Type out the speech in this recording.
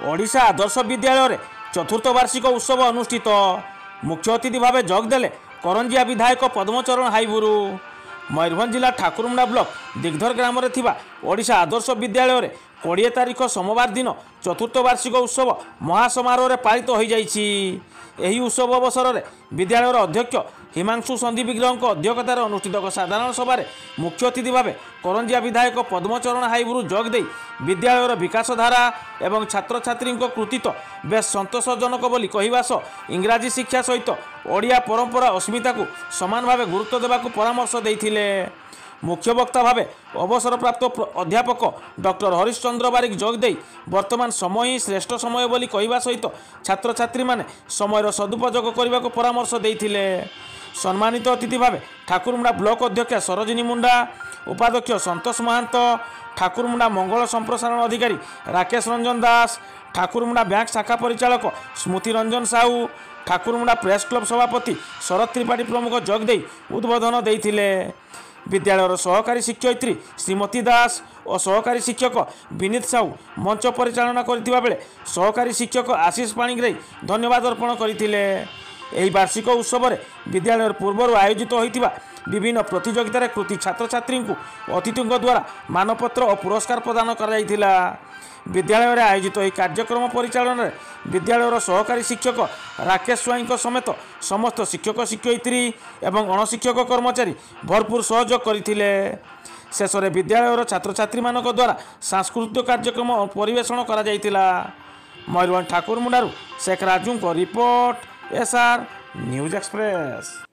ओडिशा आदर्श विद्यालय रे चतुर्थ वार्षिक उत्सव अनुष्ठित। मुख्य अतिथि भाव जोगदेले करंजिया विधायक पद्मचरण हाईबुरु। मयूरभंज जिला ठाकुरमुंडा ब्लॉक दिग्धर ग्राम रे थिबा ओडिशा आदर्श विद्यालय रे 20 तारिख सोमवार दिन चतुर्थ वार्षिक उत्सव महासमारोह पालित हो जाइछि। एही उत्सव अवसर में विद्यालयर अध्यक्ष हिमांशु सन्धि विग्रह अध्यक्षतार अनुष्ठित साधारण सभा मुख्य अतिथि भाव करंजिया विधायक पद्मचरण हाईबुरु जोगदे विद्यालयर विकासधारा एवं छात्र छात्री कृतित्व बेस सतोषजनक बोली कहवा सह इंग्राजी शिक्षा सहित ओडिया परंपरा अस्मिता को समान भाव गुरुत्व देवा परामर्श देते। मुख्य वक्ता भाव अवसरप्राप्त अध्यापक डॉक्टर हरीश चंद्र बारिक जोगदे वर्तमान समय ही श्रेष्ठ समय बोली कहवा सहित छात्र छात्री माने समयर सदुपयोग करने को परामर्श देते। सम्मानित अतिथि भाव ठाकुरमुंडा ब्लॉक अध्यक्ष सरोजिनी मुंडा, उपाध्यक्ष संतोष महांत, ठाकुरमुंडा मंगल संप्रसारण अधिकारी राकेश रंजन दास, ठाकुरमुंडा बैंक शाखा परिचालक स्मृति रंजन साहू, ठाकुरमुंडा प्रेस क्लब सभापति शरद त्रिपाठी प्रमुख जोगदे उद्बोधन देते। विद्यालयर सहकारी शिक्षयित्री श्रीमती दास और सहकारी शिक्षक विनीत साहू मंच परिचालना करथिबा बेले सहकारी शिक्षक आशीष पाणिग्राही धन्यवाद अर्पण करथिले। एही वार्षिक उत्सव में विद्यालय पूर्वर आयोजित होइतिबा विभिन्न प्रतियोगितार कृति छात्र छात्री को अतिथियों द्वारा मानपत्र और पुरस्कार प्रदान कराइथिला। विद्यालय आयोजित यह कार्यक्रम परिचालन में विद्यालयर सहकारी शिक्षक राकेश स्वाई समेत समस्त शिक्षक शिक्षयित्री एवं अणशिक्षक कर्मचारी भरपूर सहयोग करथिले। शेष में विद्यालयर छात्र छात्री मानक द्वारा सांस्कृतिक कार्यक्रम परिवेषण करा जाइतिला। मयूरभंज ठाकुरमुंडारू शेख राजू को रिपोर्ट, एसआर न्यूज एक्सप्रेस।